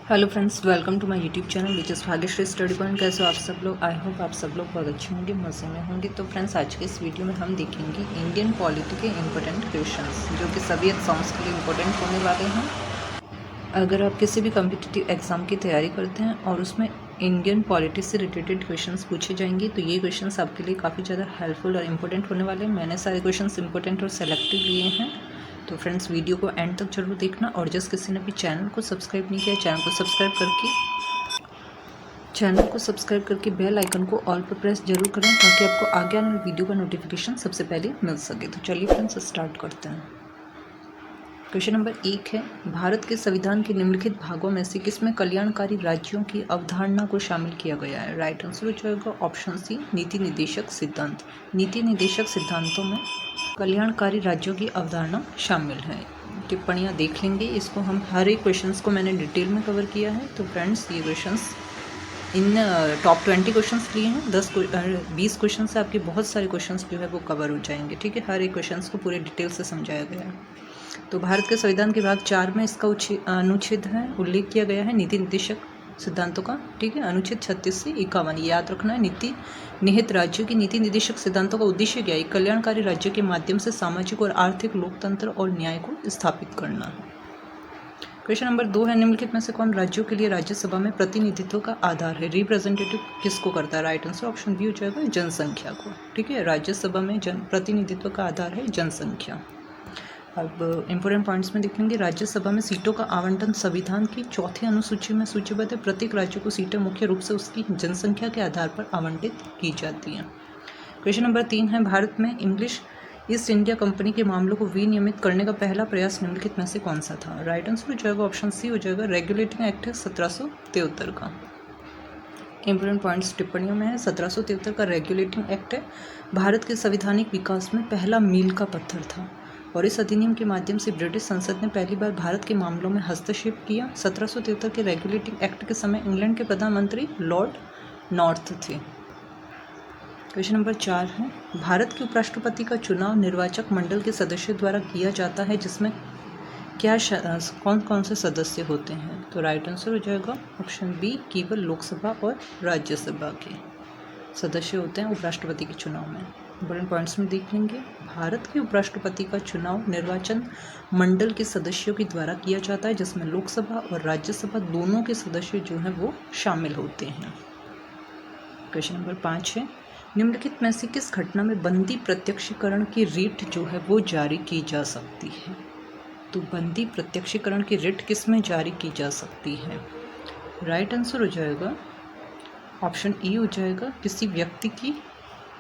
Hello friends, welcome to my YouTube channel which is Bhagyashree study point. कैसे हो आप सब लोग? आई होप आप सब लोग बहुत अच्छे होंगे, मज़े में होंगे। तो फ्रेंड्स, आज के इस वीडियो में हम देखेंगे इंडियन पॉलिटी के इंपॉर्टेंट क्वेश्चंस जो कि सभी एग्जाम्स के लिए इंपॉर्टेंट होने वाले हैं। अगर आप किसी भी कम्पिटिटिव एग्ज़ाम की तैयारी करते हैं और उसमें इंडियन पॉलिटी से रिलेटेड क्वेश्चंस पूछे जाएंगे तो ये क्वेश्चंस आपके लिए काफ़ी ज़्यादा हेल्पफुल और इम्पोर्टेंट होने वाले हैं। मैंने सारे क्वेश्चंस इंपॉर्टेंट और सेलेक्टिव लिए हैं, तो फ्रेंड्स वीडियो को एंड तक जरूर देखना। और जिस किसी ने भी चैनल को सब्सक्राइब नहीं किया, चैनल को सब्सक्राइब करके बेल आइकन को ऑल पर प्रेस जरूर करें ताकि आपको आगे आने वाली वीडियो का नोटिफिकेशन सबसे पहले मिल सके। तो चलिए फ्रेंड्स, स्टार्ट करते हैं। क्वेश्चन नंबर 1 है, भारत के संविधान के निम्नलिखित भागों में से किसमें कल्याणकारी राज्यों की अवधारणा को शामिल किया गया है? राइट आंसर हो जाएगा ऑप्शन सी, नीति निर्देशक सिद्धांत। नीति निर्देशक सिद्धांतों में कल्याणकारी राज्यों की अवधारणा शामिल है। टिप्पणियाँ देख लेंगे, इसको हम हर एक क्वेश्चंस को मैंने डिटेल में कवर किया है। तो फ्रेंड्स, ये क्वेश्चंस इन टॉप 20 क्वेश्चंस लिए हैं। 20 क्वेश्चन से आपके बहुत सारे क्वेश्चंस जो है वो कवर हो जाएंगे। ठीक है, हर एक क्वेश्चंस को पूरे डिटेल से समझाया गया है। तो भारत के संविधान के भाग 4 में इसका अनुच्छेद है, उल्लेख किया गया है नीति निर्देशक सिद्धांतों का। ठीक है, अनुच्छेद 36 से 51 ये याद रखना है। नीति निहित राज्यों की नीति निर्देशक सिद्धांतों का उद्देश्य क्या है? कल्याणकारी राज्यों के माध्यम से सामाजिक और आर्थिक लोकतंत्र और न्याय को स्थापित करना है। क्वेश्चन नंबर 2 है, निम्नलिखित में से कौन राज्यों के लिए राज्यसभा में प्रतिनिधित्व का आधार है? रिप्रेजेंटेटिव किसको करता है? राइट आंसर ऑप्शन बी हो जाएगा, जनसंख्या को। ठीक है, राज्यसभा में प्रतिनिधित्व का आधार है जनसंख्या। अब इंपॉर्टेंट पॉइंट्स में देखेंगे, राज्यसभा में सीटों का आवंटन संविधान की 4th अनुसूची में सूचीबद्ध है। प्रत्येक राज्य को सीटें मुख्य रूप से उसकी जनसंख्या के आधार पर आवंटित की जाती हैं। क्वेश्चन नंबर 3 है, भारत में इंग्लिश ईस्ट इंडिया कंपनी के मामलों को विनियमित करने का पहला प्रयास निम्नलिखित में से कौन सा था? राइट आंसर हो जाएगा ऑप्शन सी हो जाएगा, रेगुलेटिंग एक्ट है 1773 का। इंपॉर्टेंट पॉइंट्स टिप्पणियों में है, 1773 का रेगुलेटिंग एक्ट है भारत के संवैधानिक विकास में पहला मील का पत्थर था और इस अधिनियम के माध्यम से ब्रिटिश संसद ने पहली बार भारत के मामलों में हस्तक्षेप किया। 1773 के रेगुलेटिंग एक्ट के समय इंग्लैंड के प्रधानमंत्री लॉर्ड नॉर्थ थे। क्वेश्चन नंबर 4 है, भारत के उपराष्ट्रपति का चुनाव निर्वाचक मंडल के सदस्यों द्वारा किया जाता है, जिसमें क्या कौन कौन से सदस्य होते हैं? तो राइट आंसर हो जाएगा ऑप्शन बी, केवल लोकसभा और राज्यसभा के सदस्य होते हैं उपराष्ट्रपति के चुनाव में। इंपॉर्टेंट पॉइंट्स में देख लेंगे, भारत के उपराष्ट्रपति का चुनाव निर्वाचन मंडल के सदस्यों के द्वारा किया जाता है, जिसमें लोकसभा और राज्यसभा दोनों के सदस्य जो हैं वो शामिल होते हैं। क्वेश्चन नंबर 5 है, निम्नलिखित में से किस घटना में बंदी प्रत्यक्षीकरण की रिट जो है वो जारी की जा सकती है? तो बंदी प्रत्यक्षीकरण की रिट किस में जारी की जा सकती है? राइट आंसर हो जाएगा ऑप्शन ई हो जाएगा, किसी व्यक्ति की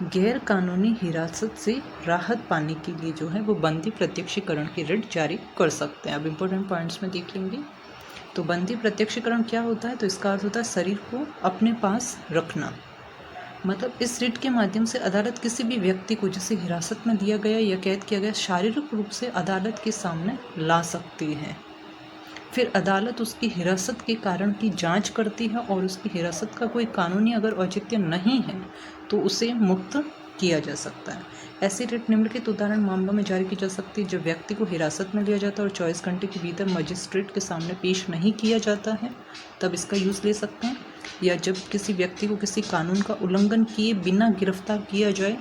गैर कानूनी हिरासत से राहत पाने के लिए जो है वो बंदी प्रत्यक्षीकरण की रिट जारी कर सकते हैं। अब इंपॉर्टेंट पॉइंट्स में देख लेंगे, तो बंदी प्रत्यक्षीकरण क्या होता है? तो इसका अर्थ होता है शरीर को अपने पास रखना। मतलब इस रिट के माध्यम से अदालत किसी भी व्यक्ति को जिसे हिरासत में दिया गया या कैद किया गया शारीरिक रूप से अदालत के सामने ला सकती है। फिर अदालत उसकी हिरासत के कारण की जांच करती है और उसकी हिरासत का कोई कानूनी अगर औचित्य नहीं है तो उसे मुक्त किया जा सकता है। ऐसी रिट निम्नलिखित उदाहरण मामलों में जारी की जा सकती है, जब व्यक्ति को हिरासत में लिया जाता है और 24 घंटे के भीतर मजिस्ट्रेट के सामने पेश नहीं किया जाता है, तब इसका यूज़ ले सकते हैं। या जब किसी व्यक्ति को किसी कानून का उल्लंघन किए बिना गिरफ्तार किया जाए,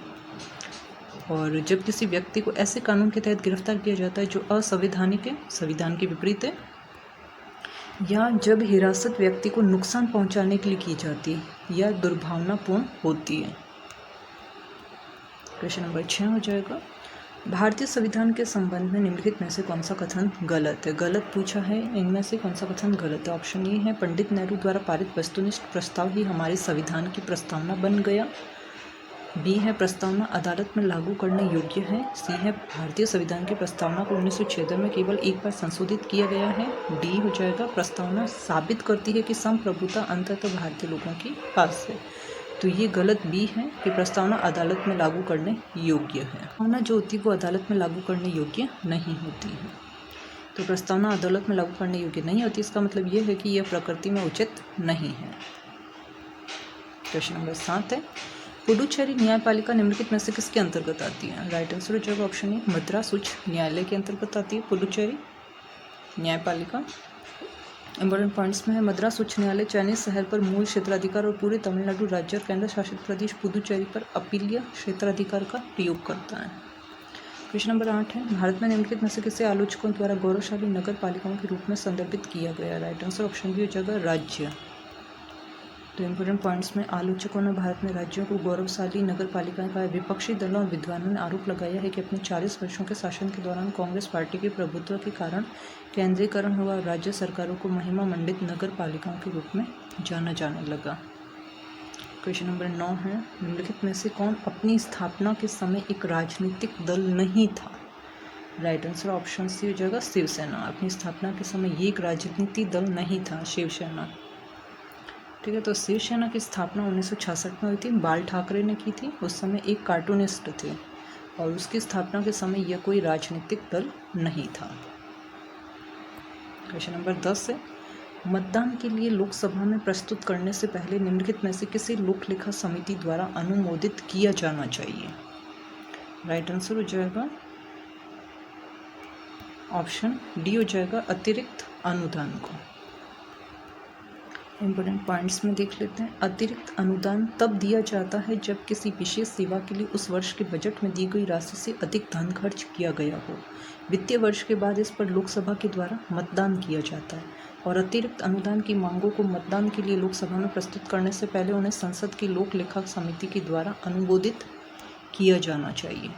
और जब किसी व्यक्ति को ऐसे कानून के तहत गिरफ्तार किया जाता है जो असंवैधानिक है, संविधान के विपरीत है, या जब हिरासत व्यक्ति को नुकसान पहुंचाने के लिए की जाती है या दुर्भावनापूर्ण होती है। क्वेश्चन नंबर 6 हो जाएगा, भारतीय संविधान के संबंध में निम्नलिखित में से कौन सा कथन गलत है? गलत पूछा है, इनमें से कौन सा कथन गलत है? ऑप्शन ए है, पंडित नेहरू द्वारा पारित वस्तुनिष्ठ प्रस्ताव ही हमारे संविधान की प्रस्तावना बन गया। बी है, प्रस्तावना अदालत में लागू करने योग्य है। सी है, भारतीय संविधान की प्रस्तावना को 1976 में केवल एक बार संशोधित किया गया है। डी हो जाएगा, प्रस्तावना साबित करती है कि संप्रभुता अंततः भारतीय लोगों के पास है। तो ये गलत बी है कि प्रस्तावना अदालत में लागू करने योग्य है। प्रस्तावना जो होती है वो अदालत में लागू करने योग्य नहीं होती है। तो प्रस्तावना अदालत में लागू करने योग्य नहीं होती, इसका मतलब ये है कि यह प्रकृति में उचित नहीं है। क्वेश्चन नंबर 7 है, पुडुचेरी न्यायपालिका निम्नलिखित में से किसके अंतर्गत आती है? राइट आंसर हो जाएगा ऑप्शन ए, मद्रास उच्च न्यायालय के अंतर्गत आती है पुडुचेरी न्यायपालिका। इंपॉर्टेंट पॉइंट्स में है मद्रास उच्च न्यायालय चयनित शहर पर मूल क्षेत्राधिकार और पूरे तमिलनाडु राज्य और केंद्र शासित प्रदेश पुदुचेरी पर अपीलीय क्षेत्राधिकार का प्रयोग करता है। क्वेश्चन नंबर 8 है भारत में निम्नलिखित में से किसे आलोचकों द्वारा गौरवशाली नगर पालिकाओं के रूप में संदर्भित किया गया। राइट आंसर ऑप्शन बी हो जाएगा राज्य। तो इंपॉर्टेंट पॉइंट्स में आलोचकों ने भारत में राज्यों को गौरवशाली नगर पालिकाएं कहा। विपक्षी दलों और विद्वानों ने आरोप लगाया है कि अपने 40 वर्षों के शासन के दौरान कांग्रेस पार्टी के प्रभुत्व के कारण केंद्रीकरण हुआ और राज्य सरकारों को महिमा मंडित नगर पालिकाओं के रूप में जाना जाने लगा। क्वेश्चन नंबर 9 है निम्नलिखित में से कौन अपनी स्थापना के समय एक राजनीतिक दल नहीं था। राइट आंसर ऑप्शन सी हो जाएगा शिवसेना। अपनी स्थापना के समय ये एक राजनीतिक दल नहीं था, शिवसेना। ठीक है, तो शिवसेना की स्थापना 1966 में हुई थी, बाल ठाकरे ने की थी। उस समय एक कार्टूनिस्ट थे और उसकी स्थापना के समय यह कोई राजनीतिक दल नहीं था। क्वेश्चन नंबर 10 है मतदान के लिए लोकसभा में प्रस्तुत करने से पहले निम्नलिखित में से किसी लोक लेखा समिति द्वारा अनुमोदित किया जाना चाहिए। राइट आंसर हो जाएगा ऑप्शन डी हो जाएगा अतिरिक्त अनुदान को। इम्पोर्टेंट पॉइंट्स में देख लेते हैं। अतिरिक्त अनुदान तब दिया जाता है जब किसी विशेष सेवा के लिए उस वर्ष के बजट में दी गई राशि से अधिक धन खर्च किया गया हो। वित्तीय वर्ष के बाद इस पर लोकसभा के द्वारा मतदान किया जाता है और अतिरिक्त अनुदान की मांगों को मतदान के लिए लोकसभा में प्रस्तुत करने से पहले उन्हें संसद की लोक लेखा समिति के द्वारा अनुमोदित किया जाना चाहिए।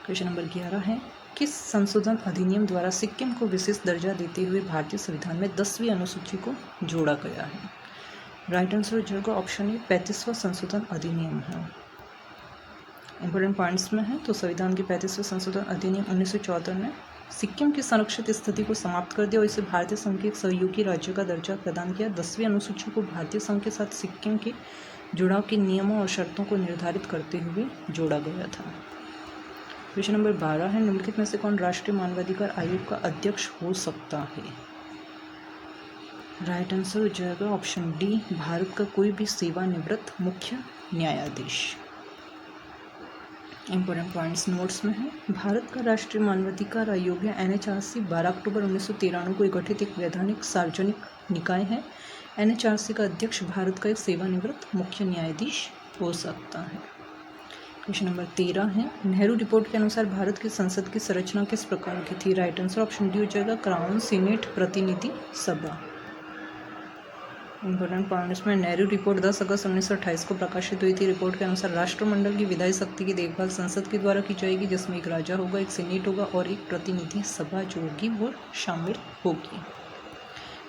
क्वेश्चन नंबर 11 है किस संशोधन अधिनियम द्वारा सिक्किम को विशेष दर्जा देते हुए भारतीय संविधान में 10वीं अनुसूची को जोड़ा गया है। राइट आंसर हो जाएगा ऑप्शन ए 35वां संशोधन अधिनियम है। इंपॉर्टेंट पॉइंट्स में है तो संविधान के 35वें संशोधन अधिनियम 1974 ने सिक्किम की संरक्षित स्थिति को समाप्त कर दिया और इसे भारतीय संघ के एक सहयोगी राज्य का दर्जा प्रदान किया। 10वीं अनुसूची को भारतीय संघ के साथ सिक्किम के जुड़ाव के नियमों और शर्तों को निर्धारित करते हुए जोड़ा गया था। क्वेश्चन नंबर 12 है निम्नलिखित में से कौन राष्ट्रीय मानवाधिकार आयोग का अध्यक्ष हो सकता है। राइट आंसर हो जाएगा ऑप्शन डी भारत का कोई भी सेवानिवृत्त मुख्य न्यायाधीश। इंपॉर्टेंट पॉइंट्स नोट्स में है भारत का राष्ट्रीय मानवाधिकार आयोग है NHRC 12 अक्टूबर 1993 को गठित एक वैधानिक सार्वजनिक निकाय है। NHRC का अध्यक्ष भारत का एक सेवानिवृत्त मुख्य न्यायाधीश हो सकता है। क्वेश्चन नंबर 13 है नेहरू रिपोर्ट के अनुसार भारत की संसद की संरचना किस प्रकार की थी। राइट आंसर ऑप्शन डी हो जाएगा क्राउन सीनेट प्रतिनिधि सभा। इंपॉर्टेंट पॉइंट्स में नेहरू रिपोर्ट 10 अगस्त 1928 को प्रकाशित हुई थी। रिपोर्ट के अनुसार राष्ट्रमंडल की विधायी शक्ति की देखभाल संसद के द्वारा की जाएगी जिसमें एक राजा होगा, एक सीनेट होगा और एक प्रतिनिधि सभा जो होगी वो शामिल होगी।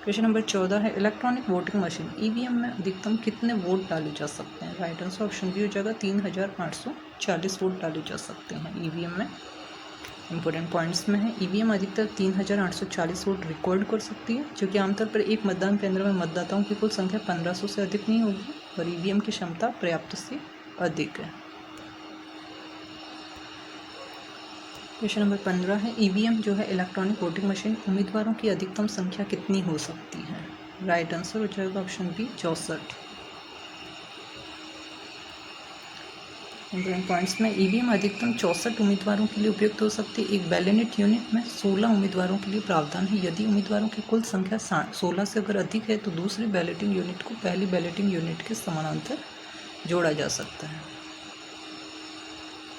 क्वेश्चन नंबर 14 है इलेक्ट्रॉनिक वोटिंग मशीन EVM में अधिकतम कितने वोट डाले जा सकते हैं। राइट आंसर ऑप्शन बी हो जाएगा 3840 वोट डाले जा सकते हैं EVM में। इंपॉर्टेंट पॉइंट्स में है EVM अधिकतर 3840 वोट रिकॉर्ड कर सकती है जो कि आमतौर पर एक मतदान केंद्र में मतदाताओं की कुल संख्या 1500 से अधिक नहीं होगी और EVM की क्षमता पर्याप्त से अधिक है। क्वेश्चन नंबर 15 है EVM जो है इलेक्ट्रॉनिक वोटिंग मशीन उम्मीदवारों की अधिकतम संख्या कितनी हो सकती है। राइट आंसर हो जाएगा ऑप्शन बी 64। इंपॉर्टेंट पॉइंट्स में EVM अधिकतम 64 उम्मीदवारों के लिए उपयुक्त हो सकती है। एक बैलेट यूनिट में 16 उम्मीदवारों के लिए प्रावधान है। यदि उम्मीदवारों की कुल संख्या 16 से अगर अधिक है तो दूसरी बैलेटिंग यूनिट को पहली बैलेटिंग यूनिट के समानांतर जोड़ा जा सकता है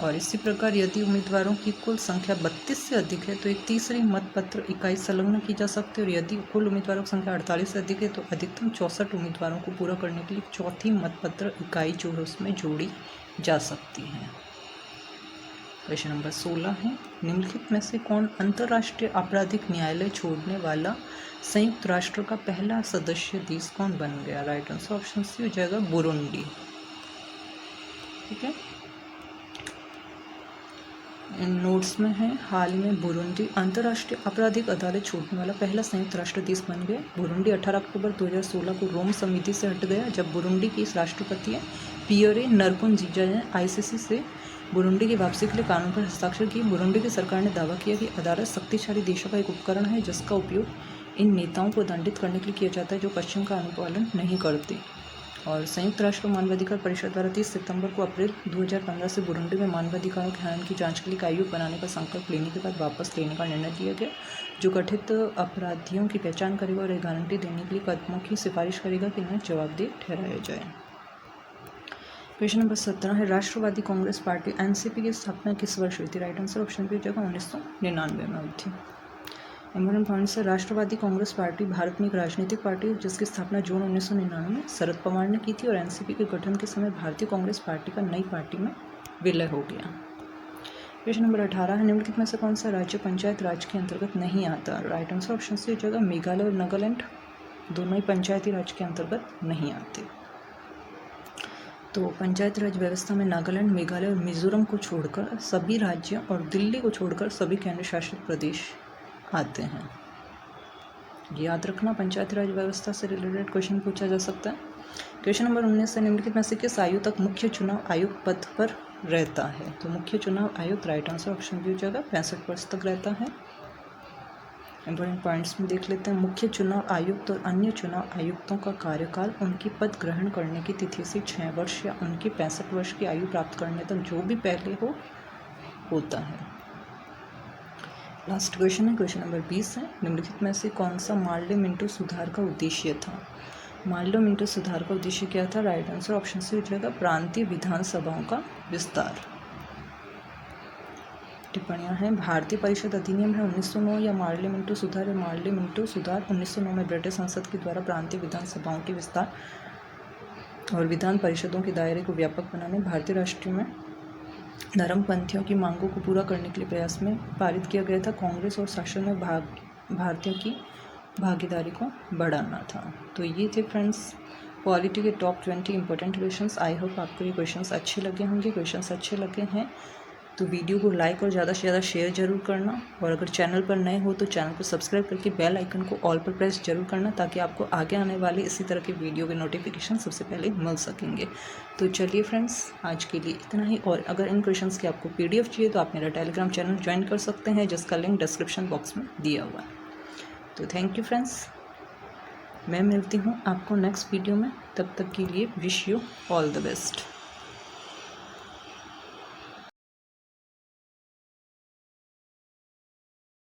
और इसी प्रकार यदि उम्मीदवारों की कुल संख्या 32 से अधिक है तो एक तीसरी मतपत्र इकाई संलग्न की जा सकती है और यदि कुल उम्मीदवारों की संख्या 48 से अधिक है तो अधिकतम 64 उम्मीदवारों को पूरा करने के लिए चौथी मतपत्र इकाई जो है उसमें जोड़ी जा सकती है। क्वेश्चन नंबर 16 है निम्नलिखित में से कौन अंतर्राष्ट्रीय आपराधिक न्यायालय छोड़ने वाला संयुक्त राष्ट्र का पहला सदस्य देश कौन बन गया। राइट आंसर ऑप्शन सी हो जाएगा बुरुंडी। ठीक है, नोट्स में है हाल में बुरुंडी अंतर्राष्ट्रीय आपराधिक अदालत छोड़ने वाला पहला संयुक्त राष्ट्र देश बन गया। बुरुंडी 18 अक्टूबर 2016 को रोम समिति से हट गया जब बुरुंडी के इस राष्ट्रपति पियरे नकुरुनजीजा ने ICC से बुरुंडी की वापसी के लिए कानून पर हस्ताक्षर किए। बुरुंडी की सरकार ने दावा किया कि अदालत शक्तिशाली देशों का एक उपकरण है जिसका उपयोग इन नेताओं को दंडित करने के लिए किया जाता है जो पश्चिम का अनुपालन नहीं करते। और संयुक्त राष्ट्र मानवाधिकार परिषद द्वारा 30 सितंबर को अप्रैल 2015 से बुरुंडी में मानवाधिकारों के हनन की जांच के लिए एक आयोग बनाने का संकल्प लेने के बाद वापस लेने का निर्णय लिया गया। जो कथित अपराधियों की पहचान करेगा और एक गारंटी देने के लिए कदमों की सिफारिश करेगा कि उन्हें जवाबदेह ठहराया जाए। क्वेश्चन नंबर 17 है, राष्ट्रवादी कांग्रेस पार्टी एनसीपी की स्थापना किस वर्ष हुई थी? राइट आंसर ऑप्शन बी हो जाएगा 1999 में हुई थी। इम्पोर्टेंट पॉइंट्स है, राष्ट्रवादी कांग्रेस पार्टी भारत में एक राजनीतिक पार्टी है जिसकी स्थापना जून 1999 में शरद पवार ने की थी और एनसीपी के गठन के समय भारतीय कांग्रेस पार्टी का नई पार्टी में विलय हो गया। क्वेश्चन नंबर 18 है, निम्नलिखित में से कौन सा राज्य पंचायत राज के अंतर्गत नहीं आता? राइट आंसर ऑप्शन सी हो जाएगा मेघालय और नागालैंड, दोनों ही पंचायती राज के अंतर्गत नहीं आते। तो पंचायत राज व्यवस्था में नागालैंड, मेघालय और मिजोरम को छोड़कर सभी राज्य और दिल्ली को छोड़कर सभी केंद्र शासित प्रदेश आते हैं। याद रखना, पंचायत राज व्यवस्था से रिलेटेड क्वेश्चन पूछा जा सकता है। क्वेश्चन नंबर 19 है, निम्नलिखित में से किस आयु तक मुख्य चुनाव आयुक्त पद पर रहता है? तो मुख्य चुनाव आयुक्त राइट आंसर ऑप्शन बी हो जाएगा 65 वर्ष तक रहता है। इंपॉर्टेंट पॉइंट्स में देख लेते हैं, मुख्य चुनाव आयुक्त और अन्य चुनाव आयुक्तों का कार्यकाल उनकी पद ग्रहण करने की तिथि से 6 वर्ष या उनकी 65 वर्ष की आयु प्राप्त करने तक जो भी पहले होता है। लास्ट क्वेश्चन है, क्वेश्चन नंबर 20 है, निम्नलिखित में से कौन सा मार्ले-मिंटो सुधार का उद्देश्य था? मार्ले-मिंटो सुधार का उद्देश्य क्या था? राइट आंसर ऑप्शन सी हो जाएगा प्रांतीय विधानसभाओं का विस्तार। टिप्पणियां हैं, भारतीय परिषद अधिनियम है 1909 या मार्ले-मिंटो सुधार है? मार्ले-मिंटो सुधार 1909 में ब्रिटिश संसद के द्वारा प्रांतीय विधानसभाओं के विस्तार और विधान परिषदों के दायरे को व्यापक बनाने, भारतीय राष्ट्र में धर्मपंथियों की मांगों को पूरा करने के लिए प्रयास में पारित किया गया था। कांग्रेस और शासन में भारतीयों की भागीदारी को बढ़ाना था। तो ये थे फ्रेंड्स पॉलिटी के top 20 important questions. I hope आपको ये क्वेश्चंस अच्छे लगे होंगे। क्वेश्चंस अच्छे लगे हैं तो वीडियो को लाइक और ज़्यादा से ज़्यादा शेयर जरूर करना, और अगर चैनल पर नए हो तो चैनल को सब्सक्राइब करके बेल आइकन को ऑल पर प्रेस जरूर करना, ताकि आपको आगे आने वाले इसी तरह के वीडियो के नोटिफिकेशन सबसे पहले मिल सकेंगे। तो चलिए फ्रेंड्स, आज के लिए इतना ही, और अगर इन क्वेश्चंस की आपको PDF चाहिए तो आप मेरा टेलीग्राम चैनल ज्वाइन कर सकते हैं, जिसका लिंक डिस्क्रिप्शन बॉक्स में दिया हुआ है। तो थैंक यू फ्रेंड्स, मैं मिलती हूँ आपको नेक्स्ट वीडियो में। तब तक के लिए wish you all the best.